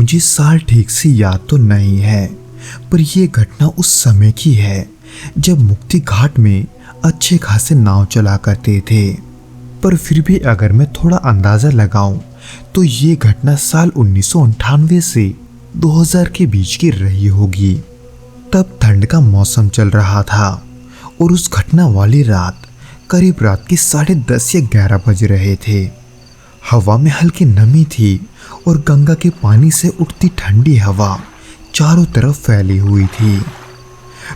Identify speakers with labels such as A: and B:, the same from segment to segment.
A: मुझे साल ठीक से याद तो नहीं है, पर यह घटना उस समय की है जब मुक्ति घाट में अच्छे खासे नाव चला करते थे। पर फिर भी अगर मैं थोड़ा अंदाज़ा लगाऊं तो ये घटना साल 1998 से 2000 के बीच की रही होगी। तब ठंड का मौसम चल रहा था और उस घटना वाली रात करीब रात के 10:30 या 11 बज रहे थे। हवा में हल्की नमी थी और गंगा के पानी से उठती ठंडी हवा चारों तरफ फैली हुई थी।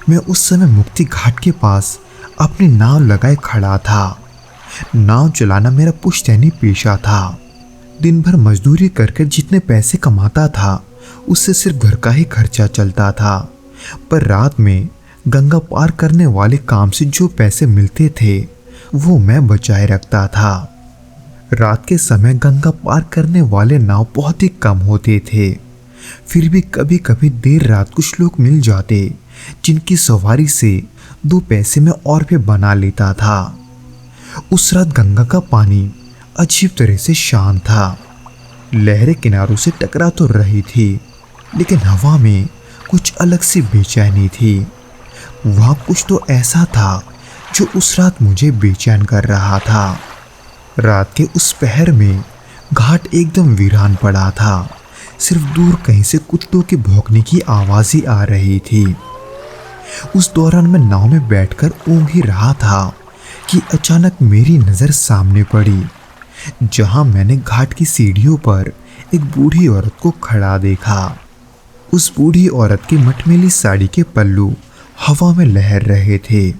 A: मैं उस समय मुक्ति घाट के पास अपनी नाव लगाए खड़ा था। नाव चलाना मेरा पुश्तैनी पेशा था। दिन भर मजदूरी करके जितने पैसे कमाता था उससे सिर्फ घर का ही खर्चा चलता था, पर रात में गंगा पार करने वाले काम से जो पैसे मिलते थे वो मैं बचाए रखता था। रात के समय गंगा पार करने वाले नाव बहुत ही कम होते थे, फिर भी कभी कभी देर रात कुछ लोग मिल जाते जिनकी सवारी से 2 पैसे में और भी बना लेता था। उस रात गंगा का पानी अजीब तरह से शांत था। लहरें किनारों से टकरा तो रही थी, लेकिन हवा में कुछ अलग सी बेचैनी थी। वहाँ कुछ तो ऐसा था जो उस रात मुझे बेचैन कर रहा था। रात के उस पहर में घाट एकदम वीरान पड़ा था। सिर्फ दूर कहीं से कुत्तों के भौंकने की आवाज़ ही आ रही थी। उस दौरान मैं नाव में बैठकर ऊँघ ही रहा था कि अचानक मेरी नज़र सामने पड़ी, जहां मैंने घाट की सीढ़ियों पर एक बूढ़ी औरत को खड़ा देखा। उस बूढ़ी औरत की मटमैली साड़ी के पल्लू हवा में लहर रहे थे,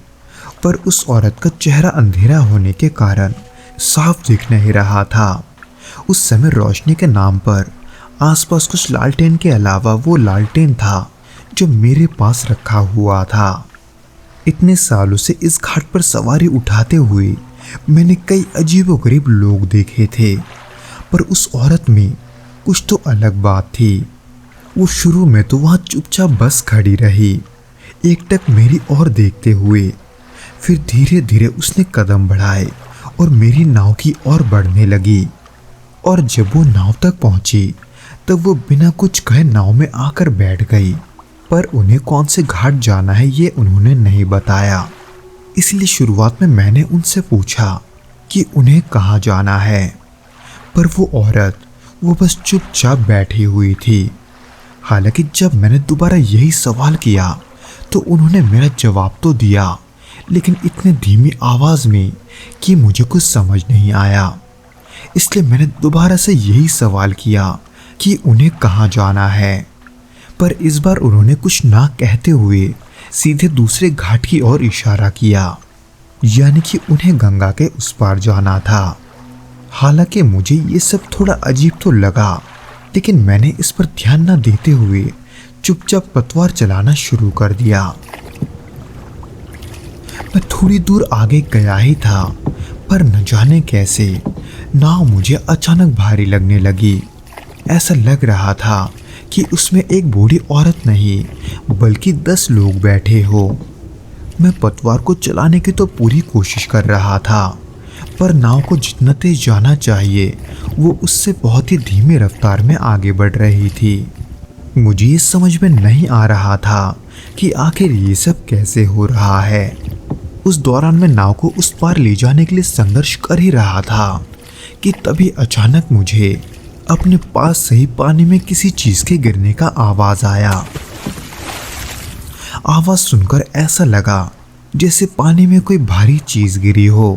A: पर उस औरत का चेहरा अंधेरा होने के कारण साफ दिख नहीं रहा था। उस समय रोशनी के नाम पर आसपास कुछ लालटेन के अलावा वो लालटेन था जो मेरे पास रखा हुआ था। इतने सालों से इस घाट पर सवारी उठाते हुए मैंने कई अजीबोगरीब लोग देखे थे, पर उस औरत में कुछ तो अलग बात थी। वो शुरू में तो वहाँ चुपचाप बस खड़ी रही, एकटक मेरी ओर देखते हुए। फिर धीरे धीरे उसने कदम बढ़ाए और मेरी नाव की ओर बढ़ने लगी। और जब वो नाव तक पहुंची तब वो बिना कुछ कहे नाव में आकर बैठ गई। पर उन्हें कौन से घाट जाना है ये उन्होंने नहीं बताया, इसलिए शुरुआत में मैंने उनसे पूछा कि उन्हें कहाँ जाना है। पर वो औरत वो बस चुपचाप बैठी हुई थी। हालांकि जब मैंने दोबारा यही सवाल किया तो उन्होंने मेरा जवाब तो दिया, लेकिन इतने धीमी आवाज़ में कि मुझे कुछ समझ नहीं आया। इसलिए मैंने दोबारा से यही सवाल किया कि उन्हें कहाँ जाना है। पर इस बार उन्होंने कुछ ना कहते हुए सीधे दूसरे घाट की ओर इशारा किया, यानी कि उन्हें गंगा के उस पार जाना था। हालांकि मुझे ये सब थोड़ा अजीब तो लगा, लेकिन मैंने इस पर ध्यान न देते हुए चुपचाप पतवार चलाना शुरू कर दिया। मैं थोड़ी दूर आगे गया ही था, पर न जाने कैसे नाव मुझे अचानक भारी लगने लगी। ऐसा लग रहा था कि उसमें एक बूढ़ी औरत नहीं बल्कि 10 लोग बैठे हो। मैं पतवार को चलाने की तो पूरी कोशिश कर रहा था, पर नाव को जितना तेज जाना चाहिए वो उससे बहुत ही धीमी रफ्तार में आगे बढ़ रही थी। मुझे ये समझ में नहीं आ रहा था कि आखिर ये सब कैसे हो रहा है। उस दौरान मैं नाव को उस पार ले जाने के लिए संघर्ष कर ही रहा था कि तभी अचानक मुझे अपने पास से ही पानी में किसी चीज के गिरने का आवाज आया। आवाज सुनकर ऐसा लगा जैसे पानी में कोई भारी चीज गिरी हो,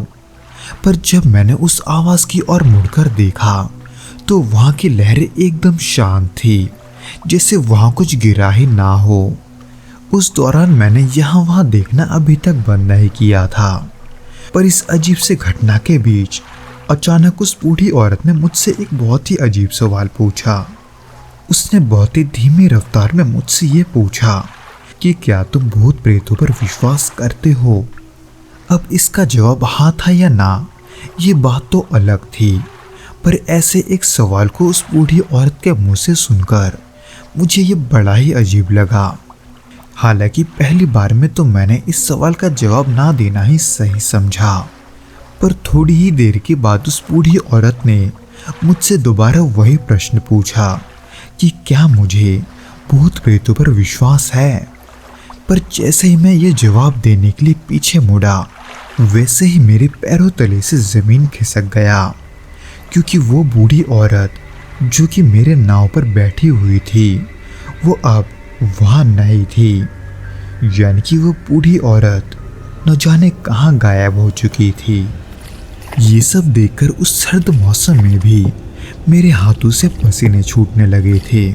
A: पर जब मैंने उस आवाज की ओर मुड़कर देखा तो वहां की लहरें एकदम शांत थी, जैसे वहां कुछ गिरा ही ना हो। उस दौरान मैंने यहाँ वहां देखना अभी तक बंद नहीं किया था, पर इस अजीब से घटना के बीच अचानक उस बूढ़ी औरत ने मुझसे एक बहुत ही अजीब सवाल पूछा। उसने बहुत ही धीमी रफ्तार में मुझसे ये पूछा कि क्या तुम भूत प्रेतों पर विश्वास करते हो। अब इसका जवाब हाँ था या ना, ये बात तो अलग थी, पर ऐसे एक सवाल को उस बूढ़ी औरत के मुंह से सुनकर मुझे ये बड़ा ही अजीब लगा। हालांकि पहली बार में तो मैंने इस सवाल का जवाब ना देना ही सही समझा, पर थोड़ी ही देर के बाद उस बूढ़ी औरत ने मुझसे दोबारा वही प्रश्न पूछा कि क्या मुझे भूत प्रेतों पर विश्वास है। पर जैसे ही मैं ये जवाब देने के लिए पीछे मुड़ा, वैसे ही मेरे पैरों तले से जमीन खिसक गया, क्योंकि वो बूढ़ी औरत जो कि मेरे नाव पर बैठी हुई थी वो अब वहाँ नहीं थी। यानी कि वो बूढ़ी औरत न जाने कहाँ गायब हो चुकी थी। ये सब देखकर उस सर्द मौसम में भी मेरे हाथों से पसीने छूटने लगे थे,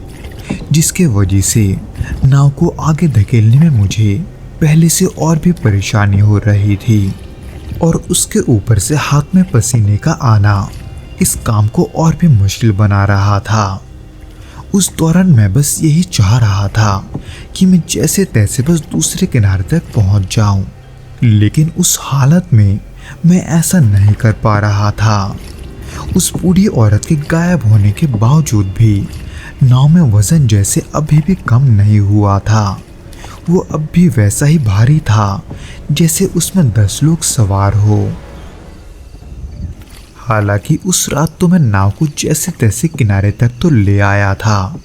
A: जिसके वजह से नाव को आगे धकेलने में मुझे पहले से और भी परेशानी हो रही थी। और उसके ऊपर से हाथ में पसीने का आना इस काम को और भी मुश्किल बना रहा था। उस दौरान मैं बस यही चाह रहा था कि मैं जैसे तैसे बस दूसरे किनारे तक पहुंच जाऊं, लेकिन उस हालत में मैं ऐसा नहीं कर पा रहा था। उस बूढ़ी औरत के गायब होने के बावजूद भी नाव में वजन जैसे अभी भी कम नहीं हुआ था। वो अब भी वैसा ही भारी था जैसे उसमें 10 लोग सवार हो। हालांकि उस रात तो मैं नाव को जैसे तैसे किनारे तक तो ले आया था,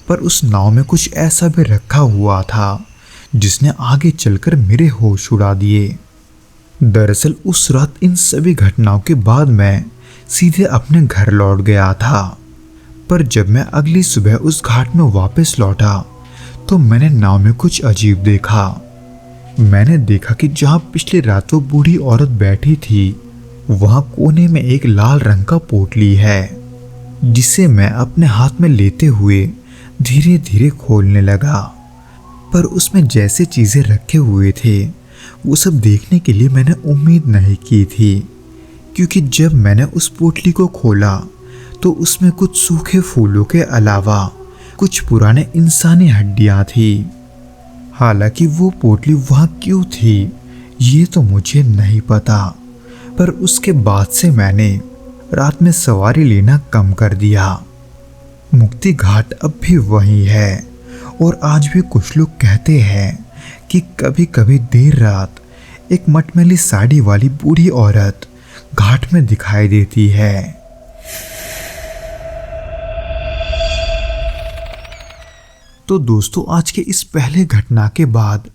A: पर उस नाव में कुछ ऐसा भी रखा हुआ था जिसने आगे चलकर मेरे होश उड़ा दिए। दरअसल उस रात इन सभी घटनाओं के बाद मैं सीधे अपने घर लौट गया था। पर जब मैं अगली सुबह उस घाट में वापस लौटा तो मैंने नाव में कुछ अजीब देखा। मैंने देखा कि जहां पिछली रात वो बूढ़ी औरत बैठी थी वहां कोने में एक लाल रंग का पोटली है, जिसे मैं अपने हाथ में लेते हुए धीरे धीरे खोलने लगा। पर उसमें जैसे चीजें रखे हुए थे वो सब देखने के लिए मैंने उम्मीद नहीं की थी, क्योंकि जब मैंने उस पोटली को खोला तो उसमें कुछ सूखे फूलों के अलावा कुछ पुराने इंसानी हड्डियां थी। हालांकि वो पोटली वहां क्यों थी ये तो मुझे नहीं पता, पर उसके बाद से मैंने रात में सवारी लेना कम कर दिया। मुक्ति घाट अब भी वही है और आज भी कुछ लोग कहते हैं कि कभी कभी देर रात एक मटमैली साड़ी वाली बूढ़ी औरत घाट में दिखाई देती है। तो दोस्तों, आज के इस पहले घटना के बाद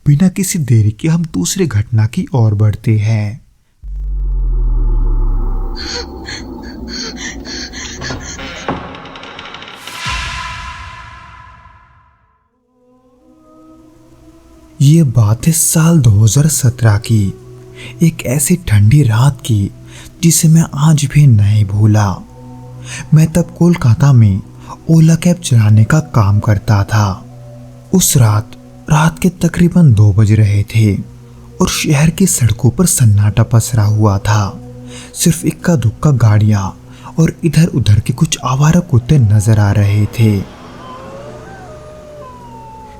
A: बिना किसी देरी के हम दूसरे घटना की ओर बढ़ते हैं। ये बात है साल 2017 की, एक ऐसी ठंडी रात की जिसे मैं आज भी नहीं भूला। मैं तब कोलकाता में ओला कैब चलाने का काम करता था। उस रात के तकरीबन 2 बज रहे थे और शहर की सड़कों पर सन्नाटा पसरा हुआ था। सिर्फ इक्का दुक्का गाड़ियां और इधर उधर के कुछ आवारा कुत्ते नजर आ रहे थे।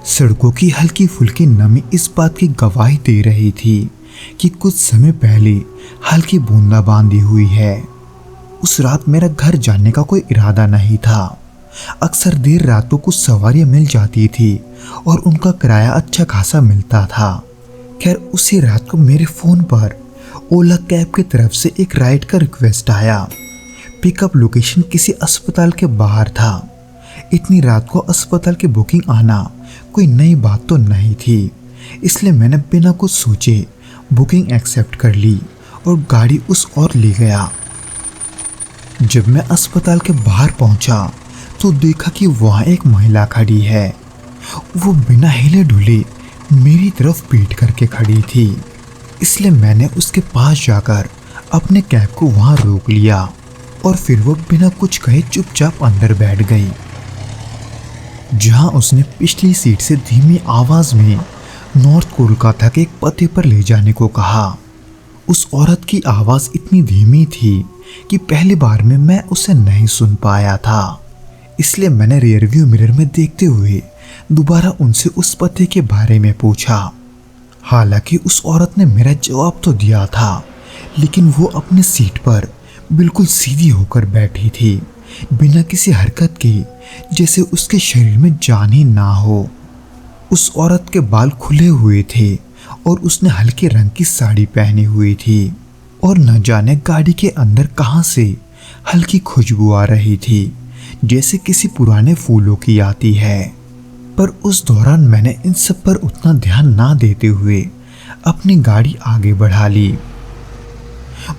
A: सड़कों की हल्की फुल्की नमी इस बात की गवाही दे रही थी कि कुछ समय पहले हल्की बूंदाबांदी हुई है। उस रात मेरा घर जाने का कोई इरादा नहीं था। अक्सर देर रात को कुछ सवारियां मिल जाती थी और उनका किराया अच्छा खासा मिलता था। खैर, उसी रात को मेरे फोन पर ओला कैब की तरफ से एक राइड का रिक्वेस्ट आया। पिकअप लोकेशन किसी अस्पताल के बाहर था। इतनी रात को अस्पताल की बुकिंग आना कोई नई बात तो नहीं थी, इसलिए मैंने बिना कुछ सोचे बुकिंग एक्सेप्ट कर ली और गाड़ी उस ओर ले गया। जब मैं अस्पताल के बाहर पहुंचा तो देखा कि वहां एक महिला खड़ी है। वो बिना हिले डुले मेरी तरफ पीट करके खड़ी थी, इसलिए मैंने उसके पास जाकर अपने कैब को वहां रोक लिया और फिर वो बिना कुछ कहे चुपचाप अंदर बैठ गई, जहां उसने पिछली सीट से धीमी आवाज में नॉर्थ कोलकाता के एक पते पर ले जाने को कहा। उस औरत की आवाज इतनी धीमी थी कि पहली बार में मैं उसे नहीं सुन पाया था, इसलिए मैंने रियरव्यू मिरर में देखते हुए दोबारा उनसे उस पते के बारे में पूछा। हालांकि उस औरत ने मेरा जवाब तो दिया था, लेकिन वो अपने सीट पर बिल्कुल सीधी होकर बैठी थी, बिना किसी हरकत के, जैसे उसके शरीर में जान ही ना हो। उस औरत के बाल खुले हुए थे और उसने हल्के रंग की साड़ी पहनी हुई थी और न जाने गाड़ी के अंदर कहां से हल्की खुशबू आ रही थी, जैसे किसी पुराने फूलों की आती है। पर उस दौरान मैंने इन सब पर उतना ध्यान ना देते हुए अपनी गाड़ी आगे बढ़ा ली।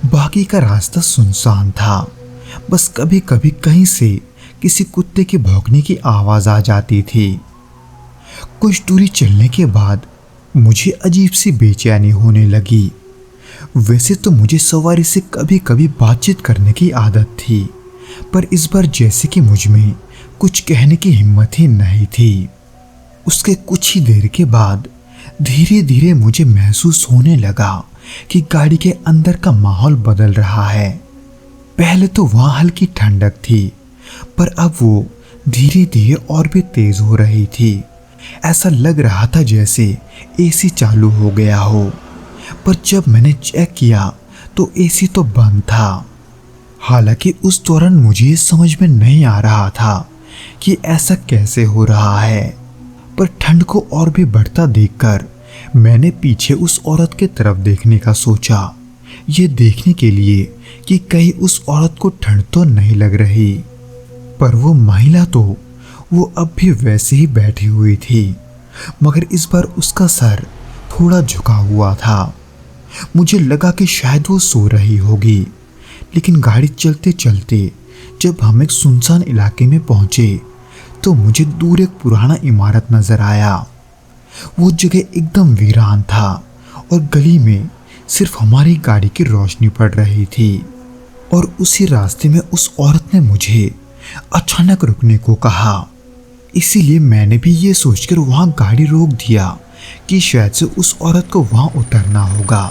A: बाकी का रास्ता सुनसान था, बस कभी कभी कहीं से किसी कुत्ते के भौंकने की आवाज आ जाती थी। कुछ दूरी चलने के बाद मुझे अजीब सी बेचैनी होने लगी। वैसे तो मुझे सवारी से कभी कभी बातचीत करने की आदत थी, पर इस बार जैसे कि मुझ में कुछ कहने की हिम्मत ही नहीं थी। उसके कुछ ही देर के बाद धीरे धीरे मुझे महसूस होने लगा कि गाड़ी के अंदर का माहौल बदल रहा है। पहले तो वहां हल्की ठंडक थी, पर अब वो धीरे धीरे और भी तेज हो रही थी। ऐसा लग रहा था जैसे एसी चालू हो गया हो, पर जब मैंने चेक किया तो एसी तो बंद था। हालांकि उस दौरान मुझे ये समझ में नहीं आ रहा था कि ऐसा कैसे हो रहा है, पर ठंड को और भी बढ़ता देखकर मैंने पीछे उस औरत के तरफ देखने का सोचा, ये देखने के लिए कि कहीं उस औरत को ठंड तो नहीं लग रही। पर वो महिला तो वो अब भी वैसे ही बैठी हुई थी, मगर इस बार उसका सर थोड़ा झुका हुआ था। मुझे लगा कि शायद वो सो रही होगी, लेकिन गाड़ी चलते चलते जब हम एक सुनसान इलाके में पहुंचे तो मुझे दूर एक पुराना इमारत नजर आया। वो जगह एकदम वीरान था और गली में सिर्फ हमारी गाड़ी की रोशनी पड़ रही थी। और उसी रास्ते में उस औरत ने मुझे अचानक रुकने को कहा, इसीलिए मैंने भी ये सोचकर वहां गाड़ी रोक दिया कि शायद से उस औरत को वहां उतरना होगा।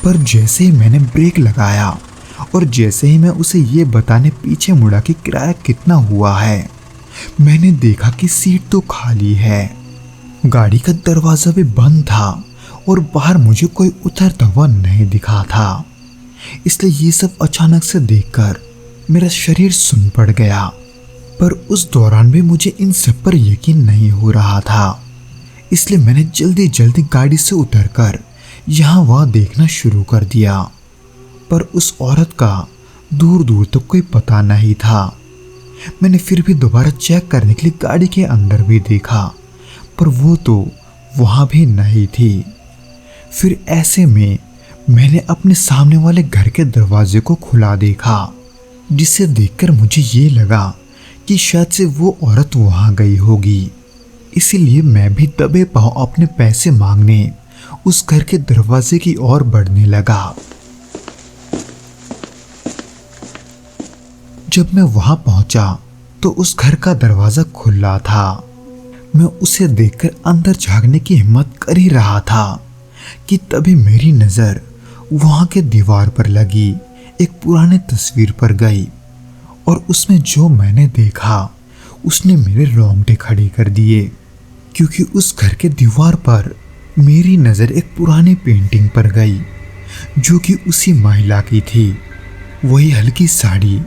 A: पर जैसे ही मैंने ब्रेक लगाया और जैसे ही मैं उसे ये बताने पीछे मुड़ा कि किराया कितना हुआ है, मैंने देखा कि सीट तो खाली है। गाड़ी का दरवाजा भी बंद था और बाहर मुझे कोई उतरता हुआ नहीं दिखा था। इसलिए ये सब अचानक से देखकर मेरा शरीर सुन पड़ गया। पर उस दौरान भी मुझे इन सब पर यकीन नहीं हो रहा था, इसलिए मैंने जल्दी जल्दी गाड़ी से उतरकर यहाँ वहाँ देखना शुरू कर दिया। पर उस औरत का दूर दूर तक कोई पता नहीं था। मैंने फिर भी दोबारा चेक करने के लिए गाड़ी के अंदर भी देखा, पर वो तो वहाँ भी नहीं थी। फिर ऐसे में मैंने अपने सामने वाले घर के दरवाजे को खुला देखा, जिसे देखकर मुझे ये लगा कि शायद से वो औरत वहां गई होगी। इसीलिए मैं भी दबे पांव अपने पैसे मांगने उस घर के दरवाजे की ओर बढ़ने लगा। जब मैं वहां पहुंचा तो उस घर का दरवाजा खुला था। मैं उसे देखकर अंदर झांकने की हिम्मत कर ही रहा था कि तभी मेरी नजर वहां के दीवार पर लगी एक पुरानी तस्वीर पर गई, और उसमें जो मैंने देखा उसने मेरे रोंगटे खड़े कर दिए। क्योंकि उस घर के दीवार पर मेरी नज़र एक पुरानी पेंटिंग पर गई, जो कि उसी महिला की थी। वही हल्की साड़ी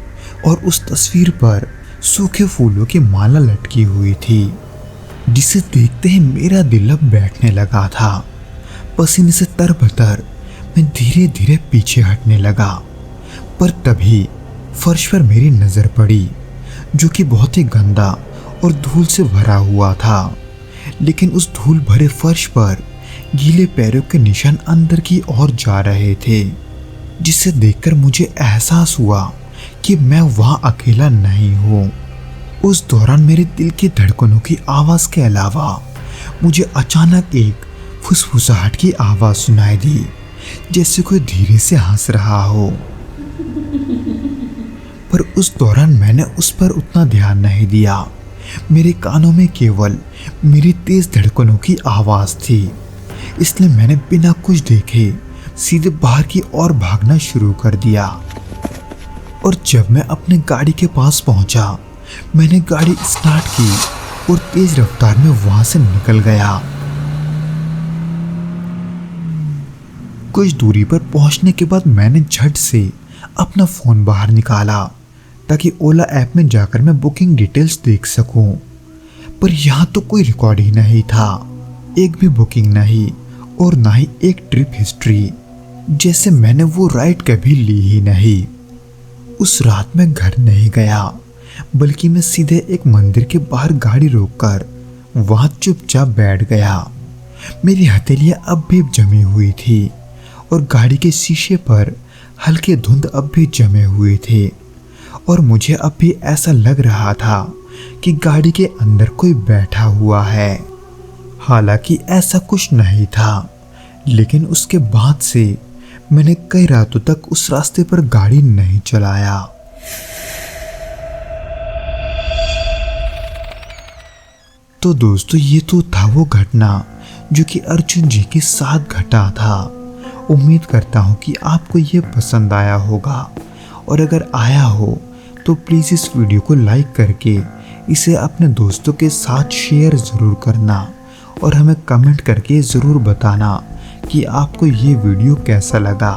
A: और उस तस्वीर पर सूखे फूलों की माला लटकी हुई थी, जिसे देखते ही मेरा दिल अब बैठने लगा था। पसीने से तरबतर मैं धीरे धीरे पीछे हटने लगा, पर तभी फर्श पर मेरी नज़र पड़ी, जो कि बहुत ही गंदा और धूल से भरा हुआ था। लेकिन उस धूल भरे फर्श पर गीले पैरों के निशान अंदर की ओर जा रहे थे, जिसे देखकर मुझे एहसास हुआ कि मैं वहां अकेला नहीं हूँ। उस दौरान मेरे दिल की धड़कनों की आवाज़ के अलावा मुझे अचानक एक फुसफुसाहट की आवाज़ सुनाई दी, जैसे कोई धीरे से हंस रहा हो। पर उस दौरान मैंने उस पर उतना ध्यान नहीं दिया। मेरे कानों में केवल मेरी तेज धड़कनों की आवाज़ थी, इसलिए मैंने बिना कुछ देखे सीधे बाहर की ओर भागना शुरू कर दिया। और जब मैं अपने गाड़ी के पास पहुंचा, मैंने गाड़ी स्टार्ट की और तेज रफ्तार में वहां से निकल गया। कुछ दूरी पर पहुंचने के बाद मैंने झट से अपना फोन बाहर निकाला ताकि ओला ऐप में जाकर मैं बुकिंग डिटेल्स देख सकूं। पर यहाँ तो कोई रिकॉर्ड ही नहीं था, एक भी बुकिंग नहीं और ना ही एक ट्रिप हिस्ट्री, जैसे मैंने वो राइड कभी ली ही नहीं। उस रात मैं घर नहीं गया, बल्कि मैं सीधे एक मंदिर के बाहर गाड़ी रोककर वहां चुपचाप बैठ गया। मेरी हथेलियां अब भी जमी हुई थी और गाड़ी के शीशे पर हल्के धुंध अब भी जमे हुए थे और मुझे अब भी ऐसा लग रहा था कि गाड़ी के अंदर कोई बैठा हुआ है। हालांकि ऐसा कुछ नहीं था, लेकिन उसके बाद से मैंने कई रातों तक उस रास्ते पर गाड़ी नहीं चलाया। तो दोस्तों, ये तो था वो घटना जो कि अर्जुन जी के साथ घटा था। उम्मीद करता हूँ कि आपको ये पसंद आया होगा, और अगर आया हो तो प्लीज़ इस वीडियो को लाइक करके इसे अपने दोस्तों के साथ शेयर ज़रूर करना और हमें कमेंट करके ज़रूर बताना कि आपको ये वीडियो कैसा लगा।